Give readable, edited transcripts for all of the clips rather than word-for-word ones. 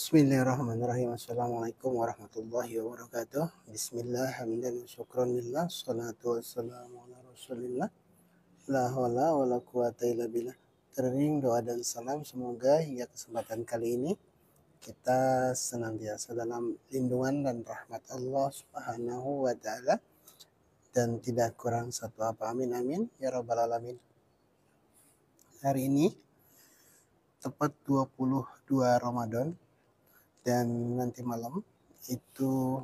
Bismillahirrahmanirrahim. Assalamualaikum warahmatullahi wabarakatuh. Bismillah, hamdan wa syukran lillah, salatu wassalamu ala rasulillah, la hawla wa la quwata illa billah. Teriring doa dan salam, semoga hingga kesempatan kali ini kita senantiasa dalam lindungan dan rahmat Allah subhanahu wa ta'ala, dan tidak kurang satu apa, amin amin ya rabbal alamin. Hari ini tepat 22 Ramadan, dan nanti malam itu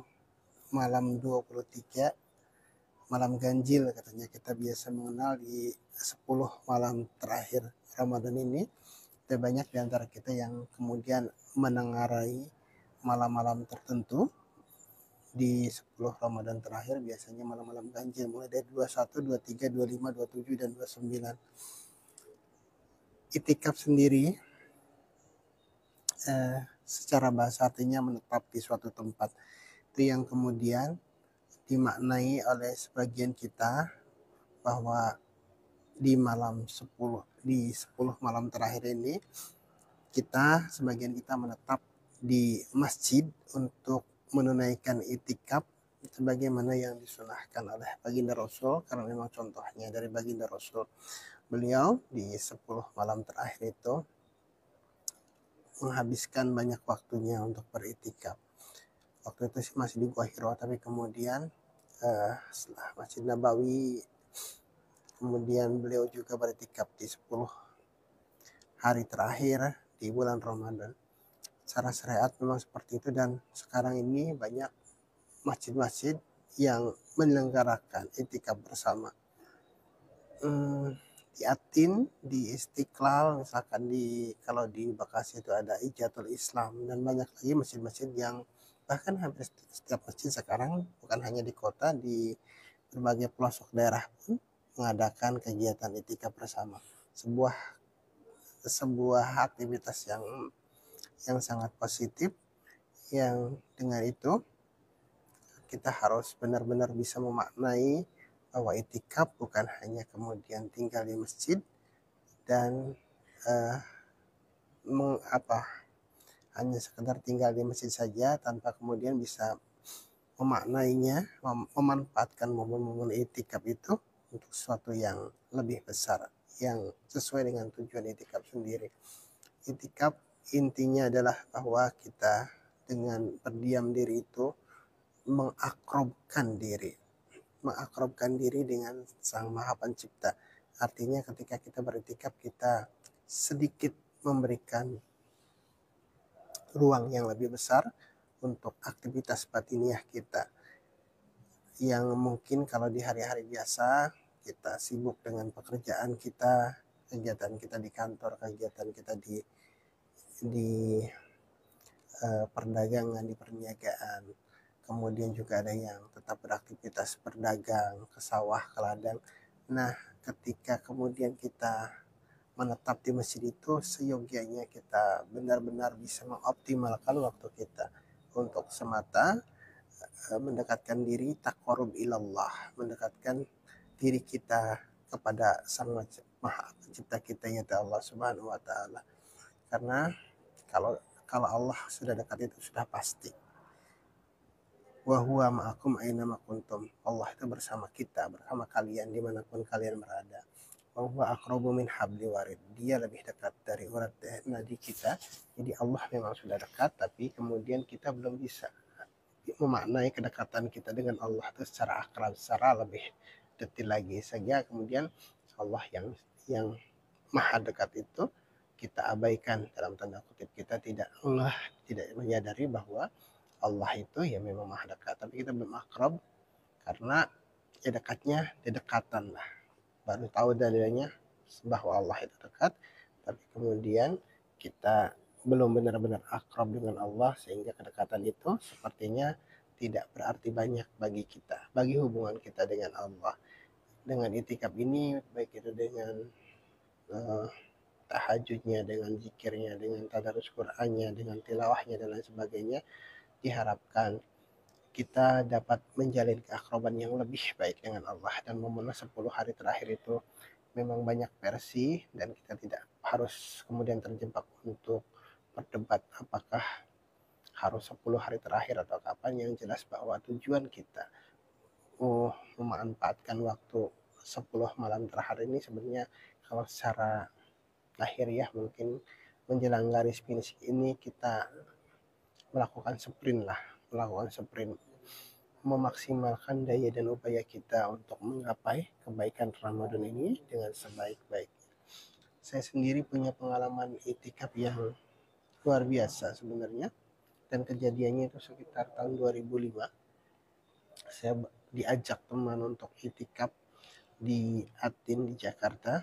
malam 23, malam ganjil katanya kita biasa mengenal di 10 malam terakhir Ramadan ini. Ada banyak di antara kita yang kemudian menengarai malam-malam tertentu di 10 Ramadan terakhir, biasanya malam-malam ganjil mulai dari 21, 23, 25, 27 dan 29. Itikaf sendiri secara bahasa artinya menetap di suatu tempat. Itu yang kemudian dimaknai oleh sebagian kita bahwa di 10 malam terakhir ini sebagian kita menetap di masjid untuk menunaikan itikaf sebagaimana yang disunahkan oleh baginda Rasul, karena memang contohnya dari baginda Rasul. Beliau di 10 malam terakhir itu menghabiskan banyak waktunya untuk beritikaf. Waktu itu sih masih di Gua Hiro, tapi kemudian setelah Masjid Nabawi, kemudian beliau juga beritikaf di 10 hari terakhir di bulan Ramadan. Secara syariat memang seperti itu, dan sekarang ini banyak masjid-masjid yang menyelenggarakan itikaf bersama. Di Atin, di Istiqlal, misalkan kalau di Bekasi itu ada Ijatul Islam, dan banyak lagi masjid-masjid yang bahkan hampir setiap masjid sekarang, bukan hanya di kota, di berbagai pelosok daerah pun mengadakan kegiatan itikaf bersama. Sebuah aktivitas yang sangat positif, yang dengan itu kita harus benar-benar bisa memaknai bahwa itikaf bukan hanya kemudian tinggal di masjid dan hanya sekedar tinggal di masjid saja tanpa kemudian bisa memaknainya, memanfaatkan momen-momen itikaf itu untuk sesuatu yang lebih besar, yang sesuai dengan tujuan itikaf sendiri. Itikaf intinya adalah bahwa kita dengan berdiam diri itu mengakrabkan diri dengan Sang Maha Pencipta. Artinya ketika kita beritikaf, kita sedikit memberikan ruang yang lebih besar untuk aktivitas batiniah kita, yang mungkin kalau di hari-hari biasa kita sibuk dengan pekerjaan kita, kegiatan kita di kantor, kegiatan kita di perdagangan, di perniagaan, kemudian juga ada yang tetap beraktivitas berdagang, ke sawah, ke ladang. Nah, ketika kemudian kita menetap di masjid itu, seyogianya kita benar-benar bisa mengoptimalkan waktu kita untuk semata mendekatkan diri, taqarrub ilallah, mendekatkan diri kita kepada Sang Maha Pencipta kita, yaitu Allah Subhanahu wa Ta'ala. Karena kalau Allah sudah dekat itu sudah pasti. Wa huwa ma'akum aina ma kuntum. Allah itu bersama kita, bersama kalian dimanapun kalian berada. Wa huwa aqrabu min habli warid. Dia lebih dekat dari urat nadi kita. Jadi Allah memang sudah dekat, tapi kemudian kita belum bisa memaknai kedekatan kita dengan Allah itu secara akrab, secara lebih detil lagi, sehingga kemudian Allah yang maha dekat itu kita abaikan, dalam tanda kutip kita tidak menyadari bahwa Allah itu ya memang maha dekat, tapi kita belum akrab karena ya dekatnya dedekatan lah, baru tahu dalilnya bahwa Allah itu dekat, tapi kemudian kita belum benar-benar akrab dengan Allah, sehingga kedekatan itu sepertinya tidak berarti banyak bagi kita, bagi hubungan kita dengan Allah. Dengan itikaf ini, baik itu dengan tahajudnya, dengan zikirnya, dengan tadarus Qur'annya, dengan tilawahnya dan lain sebagainya, diharapkan kita dapat menjalin keakraban yang lebih baik dengan Allah. Dan momen 10 hari terakhir itu memang banyak versi, dan kita tidak harus kemudian terjebak untuk berdebat apakah harus 10 hari terakhir atau kapan, yang jelas bahwa tujuan kita memanfaatkan waktu 10 malam terakhir ini sebenarnya kalau secara lahiriah mungkin menjelang garis finish ini kita melakukan sprint, memaksimalkan daya dan upaya kita untuk menggapai kebaikan Ramadan ini dengan sebaik-baik. Saya sendiri punya pengalaman itikaf yang luar biasa sebenarnya, dan kejadiannya itu sekitar tahun 2005. Saya diajak teman untuk itikaf di Atin di Jakarta,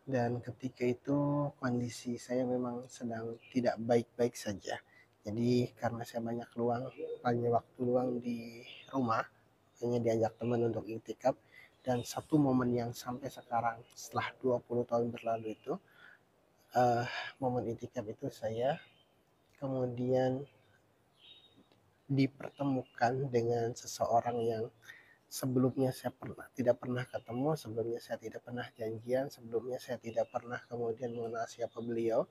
dan ketika itu kondisi saya memang sedang tidak baik-baik saja. Jadi karena saya banyak waktu luang di rumah, hanya diajak teman untuk itikaf. Dan satu momen yang sampai sekarang setelah 20 tahun berlalu itu, momen itikaf itu saya kemudian dipertemukan dengan seseorang yang sebelumnya saya tidak pernah ketemu, sebelumnya saya tidak pernah janjian, sebelumnya saya tidak pernah kemudian mengenal siapa beliau.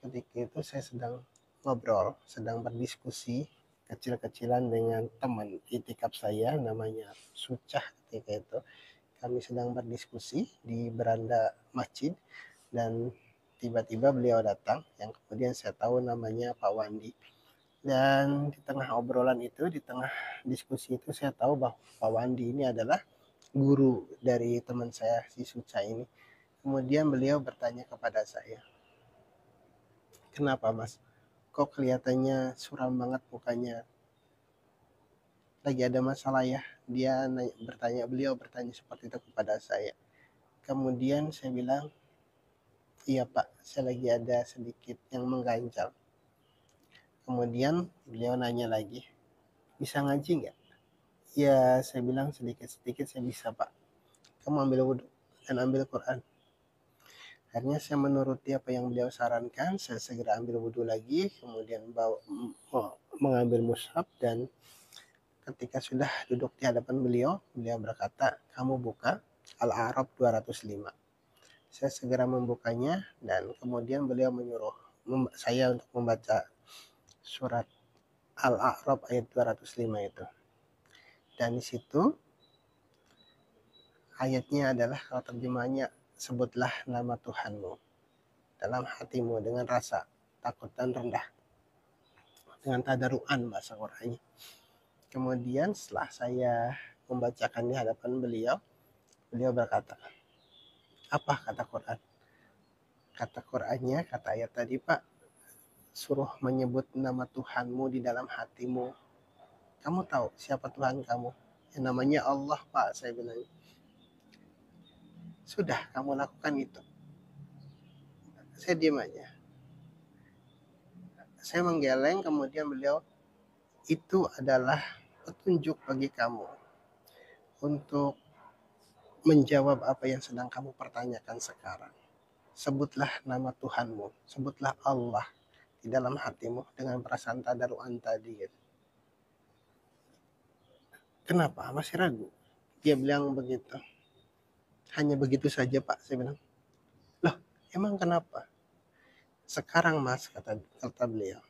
Ketika itu saya sedang ngobrol, sedang berdiskusi kecil-kecilan dengan teman itikaf saya namanya Sucah. Ketika itu kami sedang berdiskusi di beranda masjid, dan tiba-tiba beliau datang, yang kemudian saya tahu namanya Pak Wandi. Dan di tengah obrolan itu, di tengah diskusi itu, saya tahu bahwa Pak Wandi ini adalah guru dari teman saya si Suca ini. Kemudian beliau bertanya kepada saya, "Kenapa Mas? Kok kelihatannya suram banget mukanya? Lagi ada masalah ya?" Beliau bertanya seperti itu kepada saya. Kemudian saya bilang, "Iya Pak, saya lagi ada sedikit yang mengganjal." Kemudian beliau nanya lagi, "Bisa ngaji nggak?" Ya, saya bilang sedikit-sedikit saya bisa Pak. "Kamu ambil wudhu dan ambil Quran." Akhirnya saya menuruti apa yang beliau sarankan, saya segera ambil wudhu lagi, kemudian mengambil mushaf, dan ketika sudah duduk di hadapan beliau, beliau berkata, "Kamu buka Al-A'raf 205." Saya segera membukanya, dan kemudian beliau menyuruh saya untuk membaca surat Al-A'raf ayat 205 itu. Dan di situ ayatnya adalah, kalau terjemahnya, "Sebutlah nama Tuhanmu dalam hatimu dengan rasa takut dan rendah," dengan tadaruan bahasa Qur'annya. Kemudian setelah saya membacakan di hadapan beliau, beliau berkata, "Apa kata Quran?" Kata Qur'annya, kata ayat tadi Pak, suruh menyebut nama Tuhanmu di dalam hatimu. Kamu tahu siapa Tuhan kamu? Yang namanya Allah Pak, saya bilang. Sudah kamu lakukan itu. Saya diam aja. Saya menggeleng, kemudian beliau, "Itu adalah petunjuk bagi kamu untuk menjawab apa yang sedang kamu pertanyakan sekarang. Sebutlah nama Tuhanmu, sebutlah Allah di dalam hatimu dengan perasaan tadaruan tadi." Gitu. "Kenapa? Masih ragu?" Dia bilang begitu. "Hanya begitu saja Pak," saya bilang. "Loh, emang kenapa?" "Sekarang Mas," kata beliau,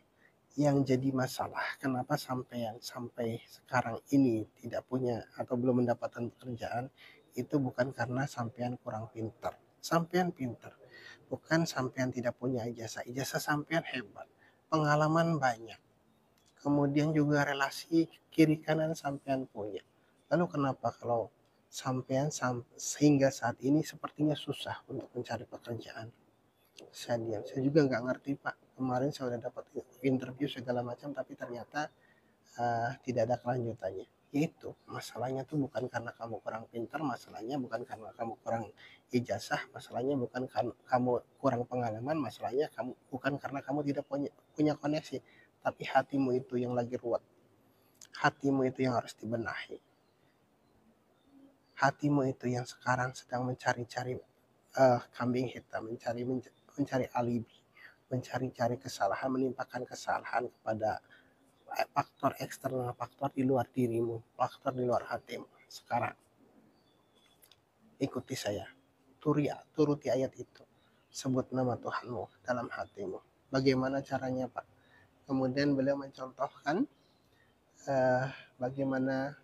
"yang jadi masalah kenapa sampai sekarang ini tidak punya atau belum mendapatkan pekerjaan, itu bukan karena sampean kurang pintar. Sampean pintar. Bukan sampean tidak punya ijazah. Ijazah sampean hebat. Pengalaman banyak. Kemudian juga relasi kiri kanan sampean punya. Lalu kenapa kalau sampean sehingga saat ini sepertinya susah untuk mencari pekerjaan?" Saya diam. Saya juga nggak ngerti Pak. Kemarin saya udah dapat interview segala macam, tapi ternyata tidak ada kelanjutannya. Yaitu masalahnya tuh bukan karena kamu kurang pintar, masalahnya bukan karena kamu kurang ijazah, masalahnya bukan karena kamu kurang pengalaman, masalahnya bukan karena kamu tidak punya koneksi, tapi hatimu itu yang lagi ruwet. Hatimu itu yang harus dibenahi. Hatimu itu yang sekarang sedang mencari-cari kambing hitam, mencari alibi, mencari-cari kesalahan, menimpakan kesalahan kepada faktor eksternal, faktor di luar dirimu, faktor di luar hatimu. Sekarang ikuti saya, turuti ayat itu, sebut nama Tuhanmu dalam hatimu. Bagaimana caranya Pak? kemudian beliau mencontohkan bagaimana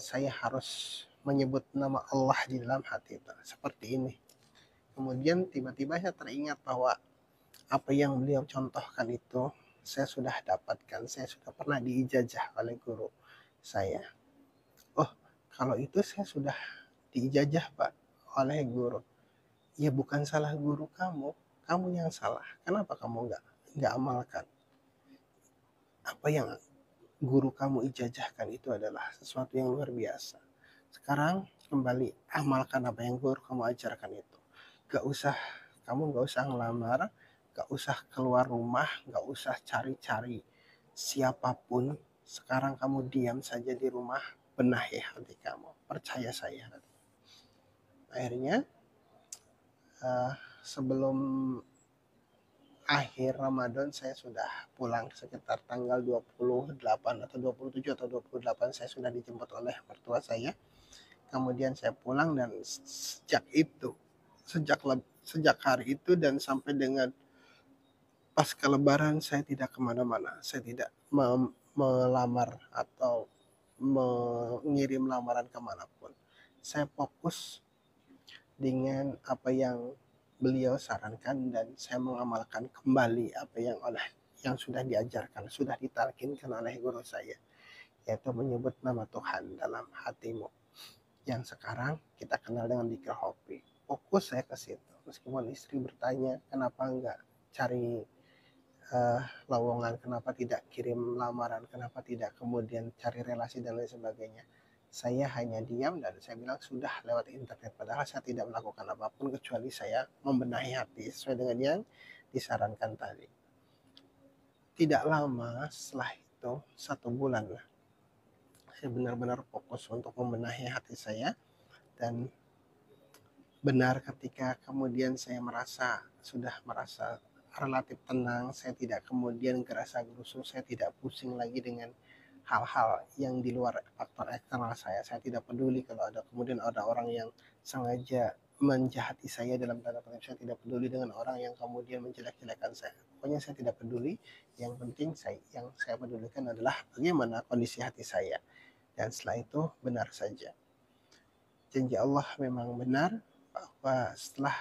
saya harus menyebut nama Allah di dalam hati itu seperti ini. Kemudian tiba-tiba saya teringat bahwa apa yang beliau contohkan itu saya sudah dapatkan, saya sudah pernah diijazah oleh guru saya. Oh, kalau itu saya sudah diijazah Pak oleh guru. Ya bukan salah guru kamu, kamu yang salah. Kenapa kamu nggak amalkan? Apa yang guru kamu ijazahkan itu adalah sesuatu yang luar biasa. Sekarang kembali amalkan apa yang guru kamu ajarkan itu. Kamu gak usah ngelamar, gak usah keluar rumah, gak usah cari-cari siapapun. Sekarang kamu diam saja di rumah, benahi hati kamu, percaya saya. Akhirnya sebelum akhir Ramadan saya sudah pulang, sekitar tanggal 28 atau 27 atau 28 saya sudah dijemput oleh mertua saya. Kemudian saya pulang dan sejak hari itu dan sampai dengan pasca lebaran saya tidak kemana-mana, saya tidak melamar atau mengirim lamaran kemanapun. Saya fokus dengan apa yang beliau sarankan dan saya mengamalkan kembali apa yang sudah diajarkan, sudah ditalkinkan oleh guru saya, yaitu menyebut nama Tuhan dalam hatimu, yang sekarang kita kenal dengan dzikir hobi. Fokus saya ke situ. Meskipun istri bertanya kenapa enggak cari lowongan, kenapa tidak kirim lamaran, kenapa tidak kemudian cari relasi dan lain sebagainya, saya hanya diam dan saya bilang sudah lewat internet. Padahal saya tidak melakukan apapun kecuali saya membenahi hati sesuai dengan yang disarankan tadi. Tidak lama setelah itu, 1 bulan lah, saya benar-benar fokus untuk membenahi hati saya. Dan benar ketika kemudian saya sudah merasa relatif tenang, saya tidak kemudian gerasa gerusu, saya tidak pusing lagi dengan hal-hal yang di luar faktor eksternal saya. Saya tidak peduli kalau kemudian ada orang yang sengaja menjahati saya dalam tanda kutip. Saya tidak peduli dengan orang yang kemudian menjelek-jelekan saya. Pokoknya saya tidak peduli. Yang penting yang saya pedulikan adalah bagaimana kondisi hati saya. Dan setelah itu benar saja. Janji Allah memang benar, bahwa setelah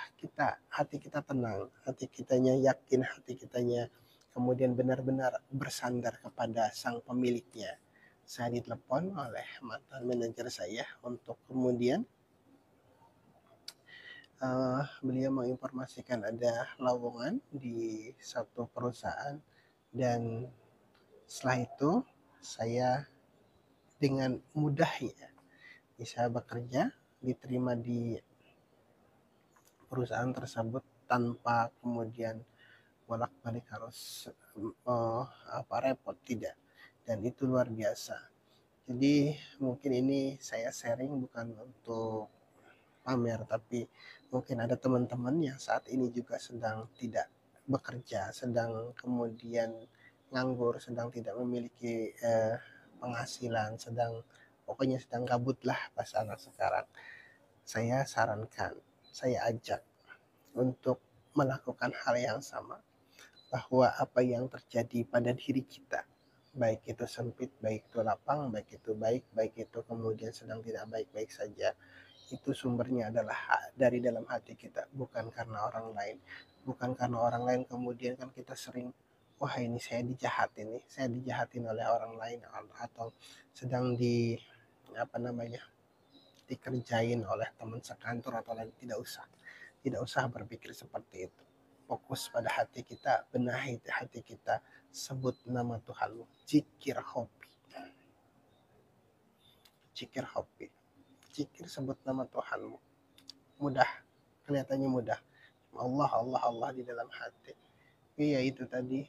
hati kita tenang, hati kitanya yakin, hati kitanya kemudian benar-benar bersandar kepada sang pemiliknya. Saya ditelepon oleh mantan manajer saya untuk kemudian beliau menginformasikan ada lowongan di satu perusahaan, dan setelah itu saya dengan mudahnya bisa bekerja, diterima di perusahaan tersebut tanpa kemudian bolak-balik harus repot, tidak. Dan itu luar biasa. Jadi mungkin ini saya sharing bukan untuk pamer, tapi mungkin ada teman-teman yang saat ini juga sedang tidak bekerja, sedang kemudian nganggur, sedang tidak memiliki penghasilan, pokoknya sedang gabut lah bahasa anak sekarang. Saya sarankan, saya ajak untuk melakukan hal yang sama, bahwa apa yang terjadi pada diri kita, baik itu sempit, baik itu lapang, baik itu baik, baik itu kemudian sedang tidak baik-baik saja, itu sumbernya adalah dari dalam hati kita, bukan karena orang lain. Bukan karena orang lain kemudian kan kita sering, wah ini saya dijahatin oleh orang lain, atau sedang dikerjain oleh teman sekantor atau lain. Tidak usah berpikir seperti itu. Fokus pada hati kita, benahi hati kita, sebut nama Tuhanmu, zikir hobi, zikir, sebut nama Tuhanmu. Mudah, kelihatannya mudah. Allah, Allah, Allah di dalam hati. Iya, itu tadi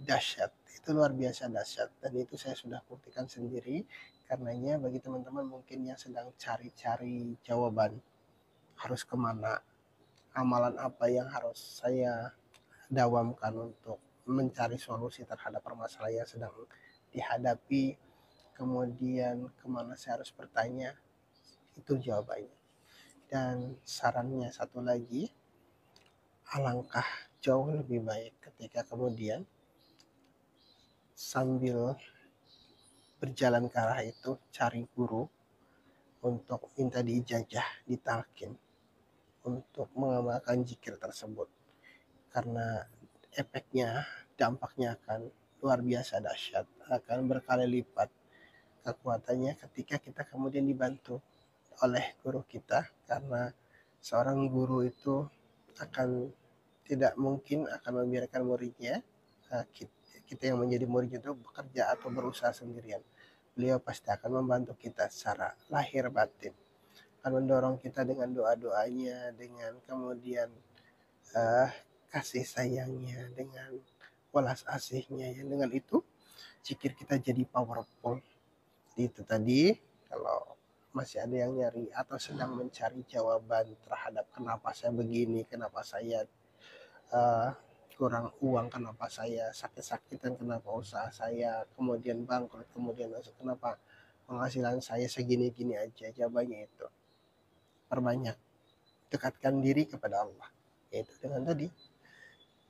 dahsyat, itu luar biasa dahsyat, dan itu saya sudah buktikan sendiri. Karenanya bagi teman-teman mungkin yang sedang cari-cari jawaban harus kemana, amalan apa yang harus saya dawamkan untuk mencari solusi terhadap permasalahan yang sedang dihadapi, kemudian kemana saya harus bertanya, itu jawabannya. Dan sarannya satu lagi, alangkah jauh lebih baik ketika kemudian sambil berjalan ke arah itu cari guru untuk minta diijazah, ditalkin untuk mengamalkan zikir tersebut, karena efeknya, dampaknya akan luar biasa dahsyat, akan berkali lipat kekuatannya ketika kita kemudian dibantu oleh guru kita, karena seorang guru itu akan tidak mungkin akan membiarkan muridnya, kita yang menjadi murid itu bekerja atau berusaha sendirian. Beliau pasti akan membantu kita secara lahir batin, akan mendorong kita dengan doa-doanya, dengan kemudian uh, kasih sayangnya, dengan welas asihnya, yang dengan itu zikir kita jadi powerful. Itu tadi, kalau masih ada yang nyari atau sedang mencari jawaban terhadap kenapa saya begini, kenapa saya uh, kurang uang, kenapa saya sakit-sakitan, kenapa usaha saya kemudian bangkrut, kemudian kenapa penghasilan saya segini-gini aja, jawabannya itu perbanyak, dekatkan diri kepada Allah, yaitu dengan tadi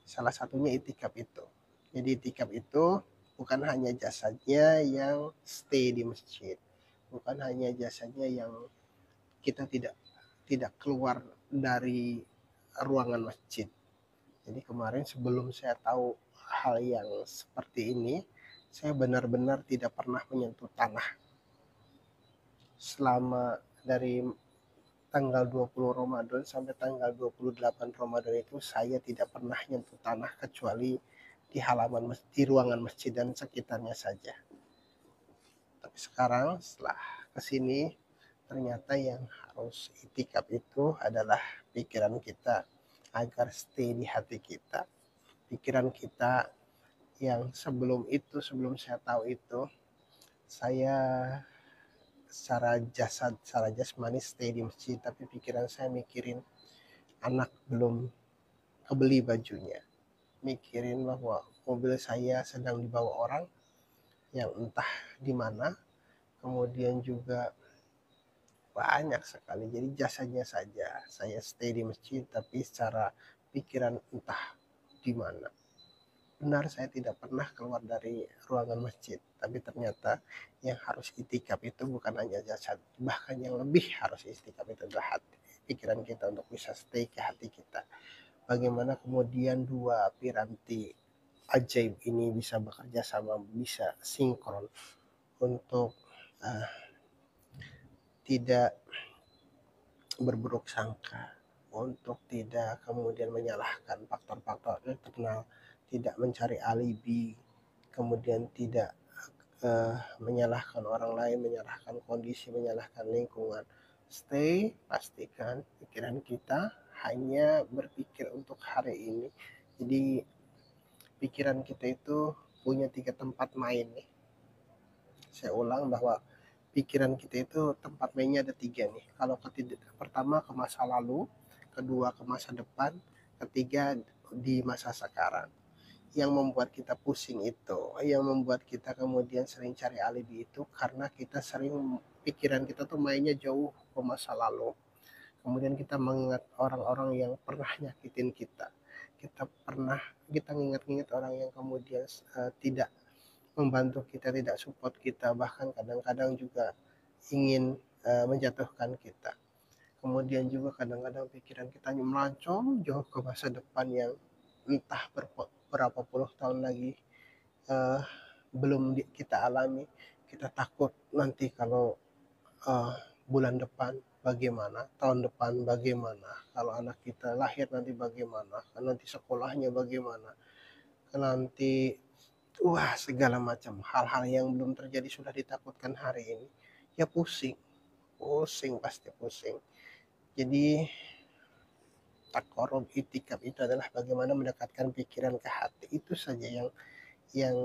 salah satunya itikaf itu. Jadi itikaf itu bukan hanya jasadnya yang stay di masjid, bukan hanya jasadnya yang kita tidak keluar dari ruangan masjid. Jadi kemarin sebelum saya tahu hal yang seperti ini, saya benar-benar tidak pernah menyentuh tanah. Selama dari tanggal 20 Ramadan sampai tanggal 28 Ramadan itu saya tidak pernah menyentuh tanah kecuali di halaman masjid, di ruangan masjid dan sekitarnya saja. Tapi sekarang setelah kesini, ternyata yang harus itikaf itu adalah pikiran kita, agar stay di hati kita. Pikiran kita yang sebelum itu, sebelum saya tahu itu, saya secara jasmani stay di masjid, tapi pikiran saya mikirin anak belum kebeli bajunya, mikirin bahwa mobil saya sedang dibawa orang yang entah di mana, kemudian juga banyak sekali. Jadi jasanya saja saya stay di masjid, tapi secara pikiran entah di mana. Benar, saya tidak pernah keluar dari ruangan masjid, tapi ternyata yang harus itikaf itu bukan hanya jasad, bahkan yang lebih harus itikaf itu adalah hati, pikiran kita untuk bisa stay ke hati kita. Bagaimana kemudian dua piranti ajaib ini bisa bekerja sama, bisa sinkron untuk uh, tidak berburuk sangka, untuk tidak kemudian menyalahkan faktor-faktor internal, tidak mencari alibi, kemudian tidak menyalahkan orang lain, menyalahkan kondisi, menyalahkan lingkungan. Stay, pastikan pikiran kita hanya berpikir untuk hari ini. Jadi pikiran kita itu punya 3 tempat main nih. Saya ulang bahwa pikiran kita itu tempat mainnya ada 3 nih. Kalau pertama ke masa lalu, kedua ke masa depan, ketiga di masa sekarang. Yang membuat kita pusing itu, yang membuat kita kemudian sering cari alibi itu karena kita sering, pikiran kita tuh mainnya jauh ke masa lalu. Kemudian kita mengingat orang-orang yang pernah nyakitin kita. Kita ingat-ingat orang yang kemudian tidak membantu kita, tidak support kita, bahkan kadang-kadang juga ingin menjatuhkan kita. Kemudian juga kadang-kadang pikiran kita melancong jauh ke masa depan yang entah berapa puluh tahun lagi uh, belum kita alami. Kita takut nanti kalau bulan depan bagaimana, tahun depan bagaimana, kalau anak kita lahir nanti bagaimana, nanti sekolahnya bagaimana, nanti segala macam hal-hal yang belum terjadi sudah ditakutkan hari ini. Ya pusing, pasti pusing. Jadi takorub itikaf itu adalah bagaimana mendekatkan pikiran ke hati. Itu saja yang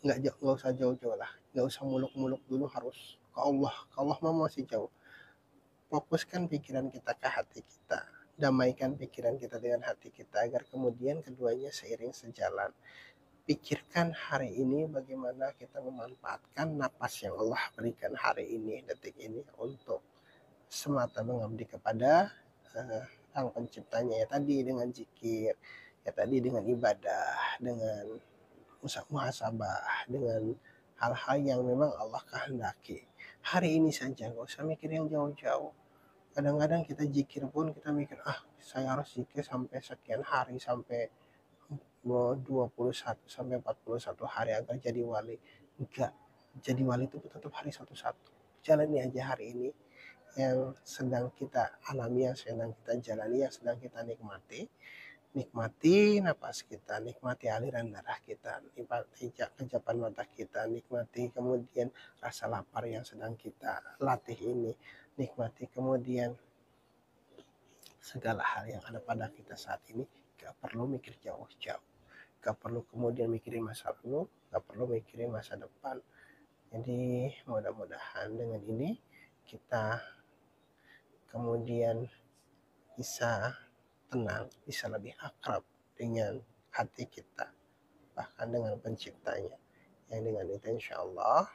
nggak usah jauh-jauh lah, nggak usah muluk-muluk dulu harus ke Allah mah masih jauh. Fokuskan pikiran kita ke hati kita, damaikan pikiran kita dengan hati kita, agar kemudian keduanya seiring sejalan. Pikirkan hari ini bagaimana kita memanfaatkan napas yang Allah berikan hari ini, detik ini, untuk semata mengabdi kepada Sang Penciptanya, ya tadi dengan zikir, ya tadi dengan ibadah, dengan muhasabah dengan hal-hal yang memang Allah kehendaki. Hari ini saja, nggak usah mikir yang jauh-jauh. Kadang-kadang kita zikir pun kita mikir, saya harus zikir sampai sekian hari, sampai 21 sampai 41 hari agar jadi wali. Enggak, jadi wali itu tetap hari satu-satu. Jalani aja hari ini yang sedang kita alami, yang sedang kita jalani, yang sedang kita nikmati. Nikmati napas kita, nikmati aliran darah kita, nikmati kejapan mata kita, nikmati kemudian rasa lapar yang sedang kita latih ini, nikmati kemudian segala hal yang ada pada kita saat ini. Gak perlu mikir jauh-jauh, gak perlu kemudian mikirin masa lalu, gak perlu mikirin masa depan. Jadi mudah-mudahan dengan ini kita kemudian bisa tenang, bisa lebih akrab dengan hati kita, bahkan dengan penciptanya. Yang dengan itu insya Allah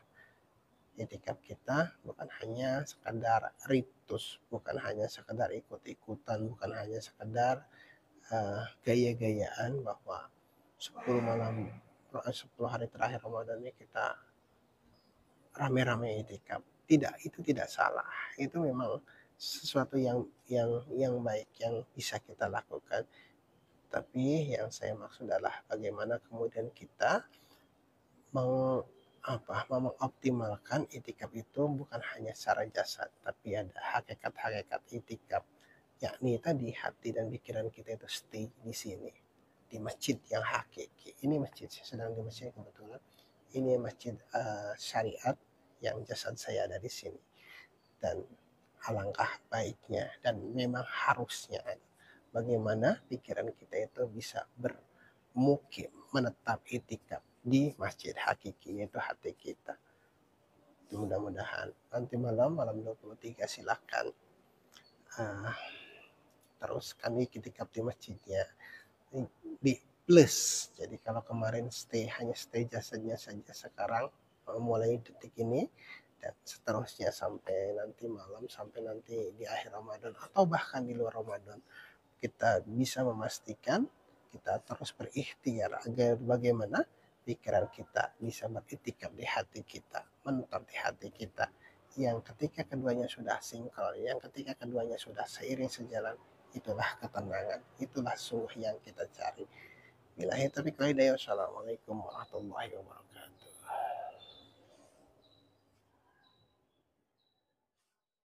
itikaf kita bukan hanya sekadar ritus, bukan hanya sekadar ikut-ikutan, bukan hanya sekadar gaya-gayaan bahwa 10 malam 10 hari terakhir Ramadan ini kita rame-rame itikaf. Tidak, itu tidak salah. Itu memang sesuatu yang baik yang bisa kita lakukan. Tapi yang saya maksud adalah bagaimana kemudian kita mengoptimalkan itikaf itu bukan hanya secara jasad, tapi ada hakikat-hakikat itikaf, yakni tadi hati dan pikiran kita itu stay di sini, di masjid yang hakiki. Ini masjid, saya sedang di masjid kebetulan. Ini masjid syariat yang jasad saya ada di sini. Dan alangkah baiknya dan memang harusnya bagaimana pikiran kita itu bisa bermukim, menetap itikaf di masjid hakiki, yaitu hati kita. Mudah-mudahan nanti malam 23 silakan terus kami itikaf di masjidnya di plus. Jadi kalau kemarin hanya stay jasadnya saja, sekarang mulai detik ini dan seterusnya sampai nanti malam, sampai nanti di akhir Ramadan atau bahkan di luar Ramadan, kita bisa memastikan kita terus berikhtiar agar bagaimana pikiran kita bisa beritikaf di hati kita, menetap di hati kita, yang ketika keduanya sudah sinkron, yang ketika keduanya sudah seiring sejalan, itulah ketenangan, itulah sungguh yang kita cari. Billahi taufiq wal hidayah. Wassalamualaikum warahmatullahi wabarakatuh.